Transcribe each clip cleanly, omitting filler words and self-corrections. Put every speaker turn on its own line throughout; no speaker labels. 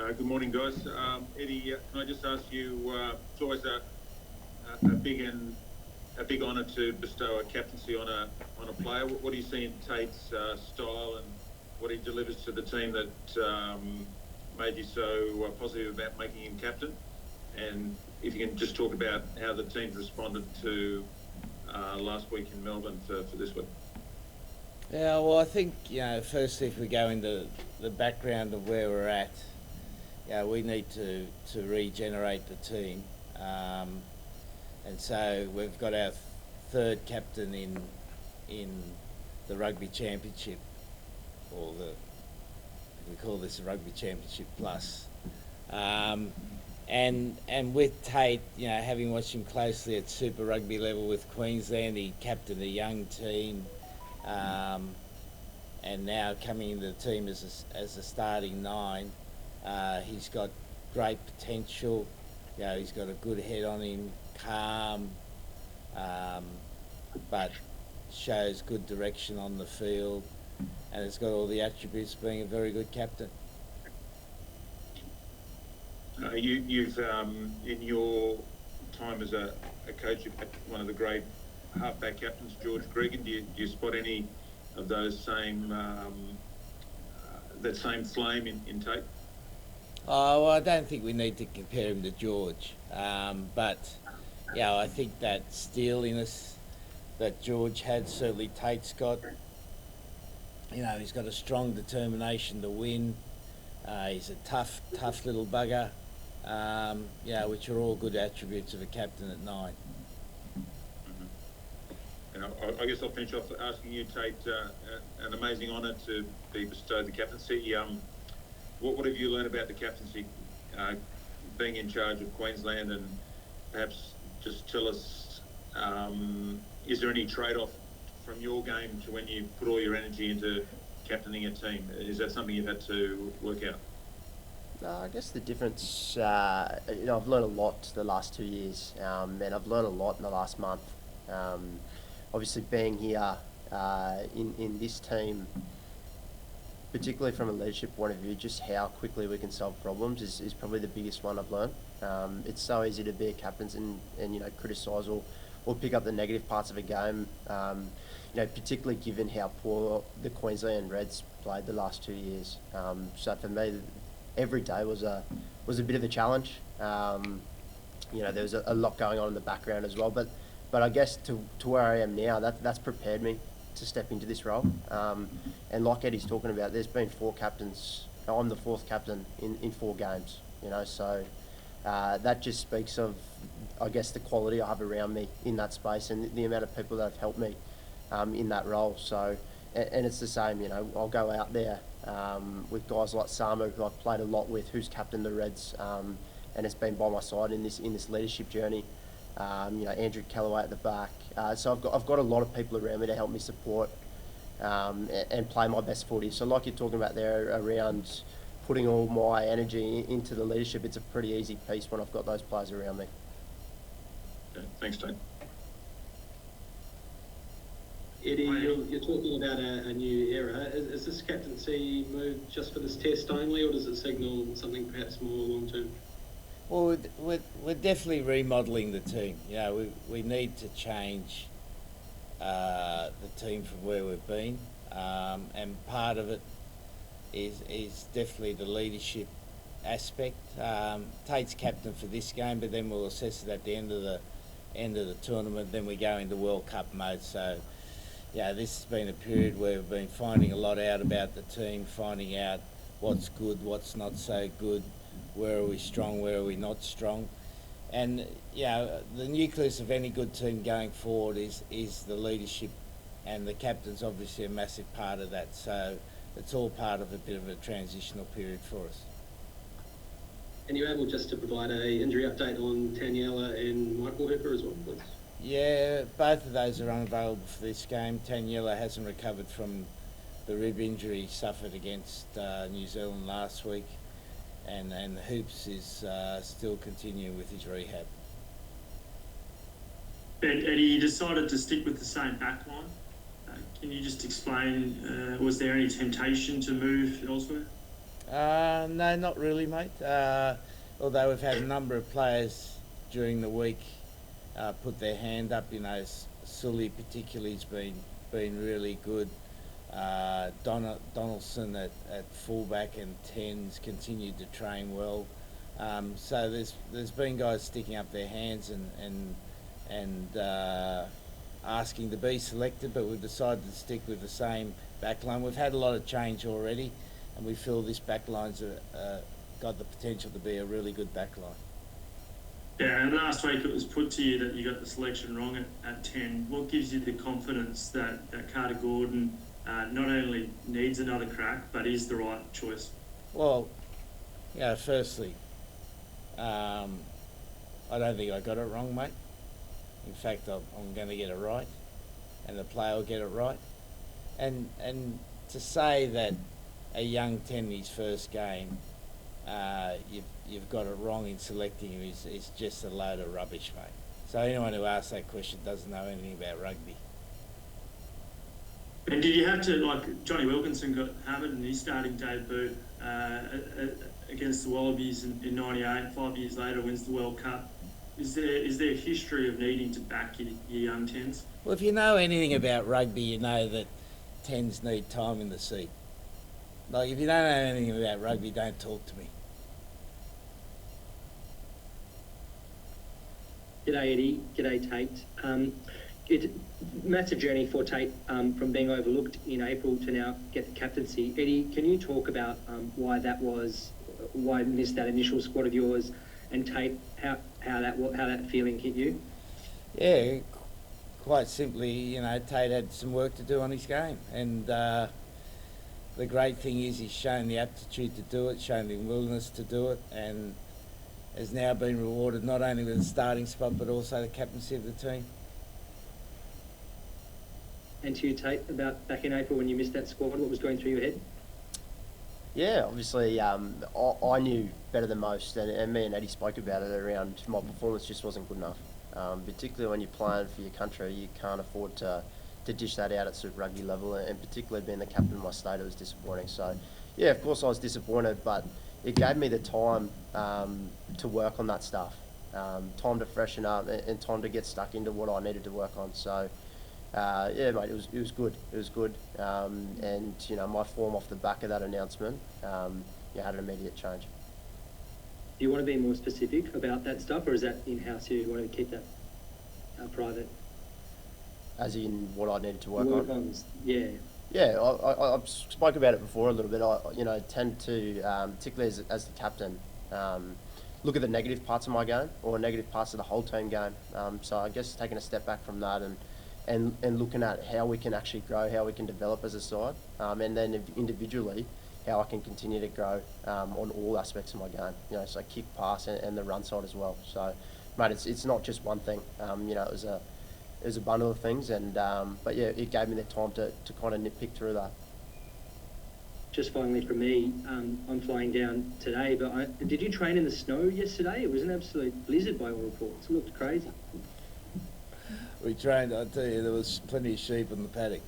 Good morning, guys. Eddie, can I just ask you? It's always a big honour to bestow a captaincy on a player. What do you see in Tate's style and what he delivers to the team that made you so positive about making him captain? And if you can just talk about how the team's responded to last week in Melbourne for this week.
Yeah, well, I think, firstly, if we go into the background of where we're at, we need to regenerate the team. And so we've got our third captain in the Rugby Championship, we call this the Rugby Championship Plus. And with Tate, having watched him closely at Super Rugby level with Queensland, he captained a young team, and now coming into the team as a starting nine, he's got great potential. He's got a good head on him, calm, but shows good direction on the field, and has got all the attributes of being a very good captain.
You've in your time as a coach, you've had one of the great halfback captains, George Gregan. Do you spot any of those that same flame in Tate?
Oh, well, I don't think we need to compare him to George, but I think that steeliness that George had, certainly Tate's got. He's got a strong determination to win. He's a tough little bugger. Which are all good attributes of a captain at 9.
And I guess I'll finish off asking you, Tate, an amazing honour to be bestowed the captaincy. What have you learned about the captaincy, being in charge of Queensland, and perhaps just tell us, is there any trade-off from your game to when you put all your energy into captaining a team? Is that something you've had to work out?
I guess the difference, I've learned a lot the last 2 years, and I've learned a lot in the last month. Obviously, being here in this team, particularly from a leadership point of view, just how quickly we can solve problems is probably the biggest one I've learned. It's so easy to be a captain and criticise or pick up the negative parts of a game, particularly given how poor the Queensland Reds played the last 2 years. So for me, every day was a bit of a challenge. There was a lot going on in the background as well, but I guess to where I am now, that's prepared me to step into this role. And like Eddie's talking about, there's been 4 captains. I'm the 4th captain in 4 games. So that just speaks of, I guess, the quality I have around me in that space and the amount of people that have helped me in that role. So, and it's the same. I'll go out there with guys like Samu, who I've played a lot with, who's captained the Reds, and has been by my side in this leadership journey. Andrew Callaway at the back. So I've got a lot of people around me to help me support and play my best footy. So like you're talking about there around putting all my energy into the leadership, it's a pretty easy piece when I've got those players around me.
Okay, thanks, Tate.
Eddie, you're talking about a new era. Is this captaincy move just for this test only, or does it signal something perhaps more long-term?
Well, we're definitely remodelling the team. We need to change the team from where we've been, and part of it is definitely the leadership aspect. Tate's captain for this game, but then we'll assess it at the end of the tournament. Then we go into World Cup mode. So, this has been a period where we've been finding a lot out about the team, finding out what's good, what's not so good, where are we strong, where are we not strong. And, the nucleus of any good team going forward is the leadership, and the captain's obviously a massive part of that. So it's all part of a bit of a transitional period for us.
And you're able just to provide a injury update on Taniela and Michael Hooper as well, please?
Yeah, both of those are unavailable for this game. Taniela hasn't recovered from the rib injury he suffered against New Zealand last week, and Hoops is still continuing with his rehab.
Eddie, you decided to stick with the same backline. Can you just explain, was there any temptation to move elsewhere?
No, not really, mate. Although we've had a number of players during the week put their hand up. Sully particularly has been really good. Donaldson at fullback and tens continued to train well. So there's been guys sticking up their hands and asking to be selected, but we've decided to stick with the same backline. We've had a lot of change already, and we feel this backline's got the potential to be a really good backline.
Yeah, and last week it was put to you that you got the selection wrong at 10. What gives you the confidence that Carter Gordon not only needs another crack, but is the right choice?
Well, firstly, I don't think I got it wrong, mate. In fact, I'm going to get it right, and the player will get it right. And to say that a young 10 in his first game, you've got it wrong in selecting him is just a load of rubbish, mate. So anyone who asks that question doesn't know anything about rugby.
And did you have to, like Johnny Wilkinson got hammered in his starting debut against the Wallabies in '98, 5 years later wins the World Cup. Is there a history of needing to back your young 10s?
Well, if you know anything about rugby, you know that 10s need time in the seat. Like, if you don't know anything about rugby, don't talk to me.
G'day Eddie, g'day Tate. Massive journey for Tate from being overlooked in April to now get the captaincy. Eddie, can you talk about why you missed that initial squad of yours, and Tate, how that feeling hit you?
Yeah, quite simply, Tate had some work to do on his game, and the great thing is he's shown the aptitude to do it, shown the willingness to do it, and has now been rewarded not only with the starting spot but also the captaincy of the team.
And to you, Tate, about back in April when you missed that squad, what was going through your head?
Yeah, obviously, I knew better than most, and me and Eddie spoke about it around my performance just wasn't good enough. Particularly when you're playing for your country, you can't afford to dish that out at Super Rugby level, and particularly being the captain of my state, it was disappointing. So, yeah, of course I was disappointed, but it gave me the time to work on that stuff, time to freshen up and time to get stuck into what I needed to work on. So, yeah, mate, it was good. It was good, and my form off the back of that announcement, had an immediate change.
Do you want to be more specific about that stuff, or is that in-house? You want to keep that private?
As in what I needed to work on?
Yeah.
Yeah, I spoke about it before a little bit. I tend to, particularly as the captain, look at the negative parts of my game or negative parts of the whole team game. So I guess taking a step back from that and looking at how we can actually grow, how we can develop as a side, and then individually how I can continue to grow on all aspects of my game. So kick, pass, and the run side as well. So, mate, it's not just one thing. It was a bundle of things, and but yeah, it gave me the time to kind of nitpick through that.
Just finally from me, I'm flying down today, but did you train in the snow yesterday? It was an absolute blizzard by all reports. It looked crazy.
We trained, I tell you, there was plenty of sheep in the paddock.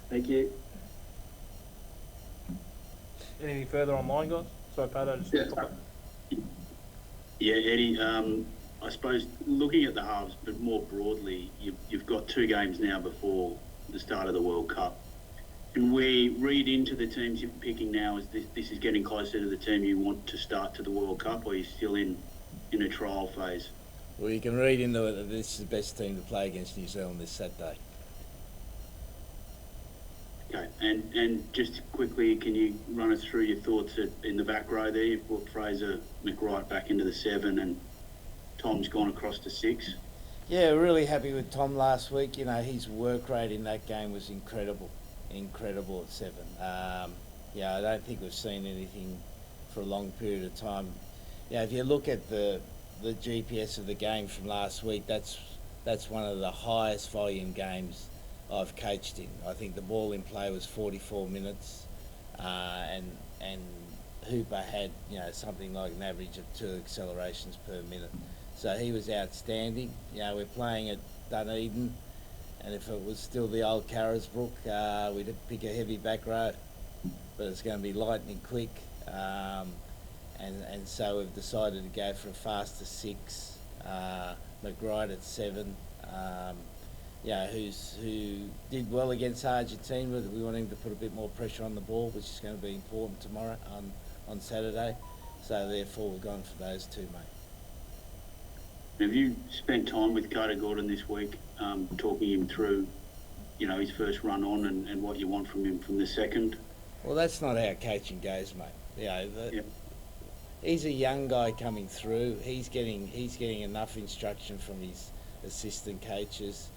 Thank you.
Anything further online, guys? Sorry, Pato,
Yeah, Eddie, I suppose looking at the halves, but more broadly, you've got 2 games now before the start of the World Cup. Can we read into the teams you're picking now as this is getting closer to the team you want to start to the World Cup, or are you still in a trial phase?
Well, you can read into it that this is the best team to play against New Zealand this Saturday.
Okay, and just quickly, can you run us through your thoughts in the back row there? You've brought Fraser McWright back into the 7 and Tom's gone across to 6.
Yeah, really happy with Tom last week. His work rate in that game was incredible at 7. I don't think we've seen anything for a long period of time. If you look at the GPS of the game from last week, that's one of the highest volume games I've coached in. I think the ball in play was 44 minutes, and Hooper had something like an average of 2 accelerations per minute. So he was outstanding. We're playing at Dunedin, and if it was still the old Carisbrook, we'd pick a heavy back row. but it's going to be lightning quick. And so we've decided to go for a faster 6, McBride at 7. Who did well against Argentina, but we want him to put a bit more pressure on the ball, which is going to be important tomorrow on Saturday. So therefore we've gone for those 2, mate.
Have you spent time with Carter Gordon this week, talking him through, his first run on and what you want from him from the second?
Well, that's not how coaching goes, mate.
Yep.
He's a young guy coming through. He's getting enough instruction from his assistant coaches.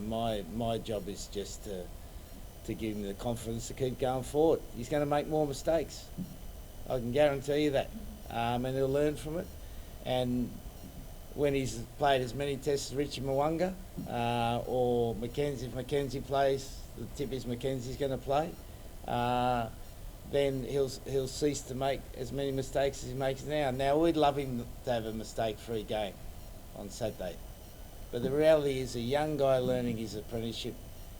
My job is just to give him the confidence to keep going forward. He's going to make more mistakes. I can guarantee you that, and he'll learn from it. And when he's played as many tests as Richie Mwanga or Mackenzie, if Mackenzie plays, the tip is Mackenzie's going to play. Then he'll cease to make as many mistakes as he makes now. Now we'd love him to have a mistake-free game on Saturday, but the reality is a young guy learning his apprenticeship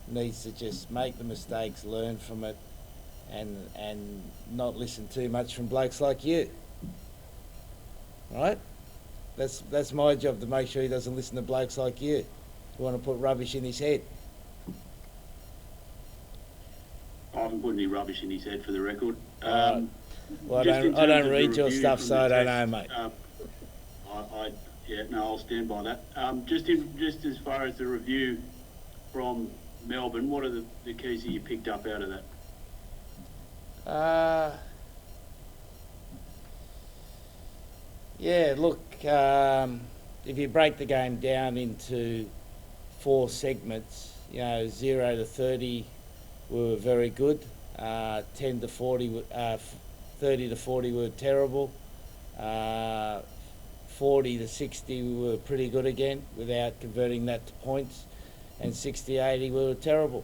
needs to just make the mistakes, learn from it, and not listen too much from blokes like you. Right? That's my job, to make sure he doesn't listen to blokes like you who want to put rubbish in his head.
I haven't put any rubbish in his head, for the record.
Well, I
just
don't
in terms of
read
the
your
review
stuff,
from
so
the
I don't
test,
know, mate.
I'll stand by that. Just as far as the review from Melbourne, what are the keys that you picked up out of that?
Look, if you break the game down into 4 segments, 0 to 30, we were very good. 10 to 40, 30 to 40 were terrible. 40 to 60 we were pretty good again without converting that to points. And 60 to 80 we were terrible.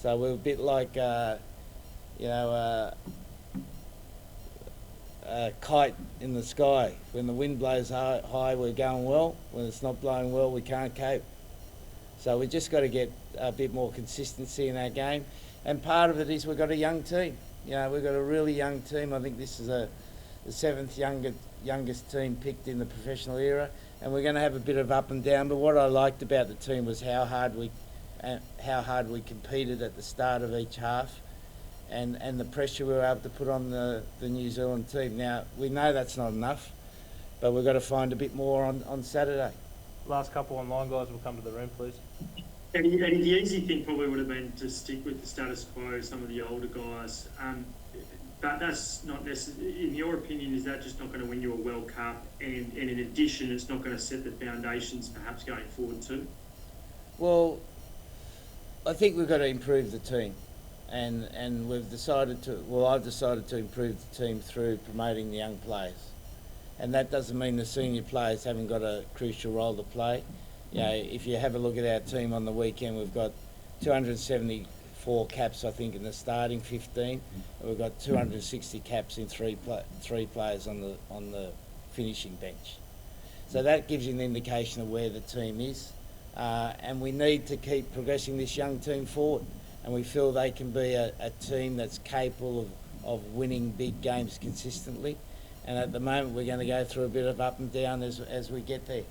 So we were a bit like, a kite in the sky. When the wind blows high, we're going well. When it's not blowing well, we can't cope. So we just got to get a bit more consistency in our game. And part of it is we've got a young team. We've got a really young team. I think this is the 7th youngest team picked in the professional era. And we're going to have a bit of up and down. But what I liked about the team was how hard we competed at the start of each half. And the pressure we were able to put on the New Zealand team. Now, we know that's not enough, but we've got to find a bit more on Saturday.
Last couple online guys will come to the room, please.
And the easy thing probably would have been to stick with the status quo, some of the older guys. But that's not necessary. In your opinion, is that just not going to win you a World Cup? And in addition, it's not going to set the foundations perhaps going forward too?
Well, I think we've got to improve the team. And we've decided I've decided to improve the team through promoting the young players. And that doesn't mean the senior players haven't got a crucial role to play. If you have a look at our team on the weekend, we've got 274 caps, I think, in the starting 15. And we've got 260 caps in three players on the finishing bench. So that gives you an indication of where the team is. And we need to keep progressing this young team forward. And we feel they can be a team that's capable of winning big games consistently. And at the moment, we're going to go through a bit of up and down as we get there.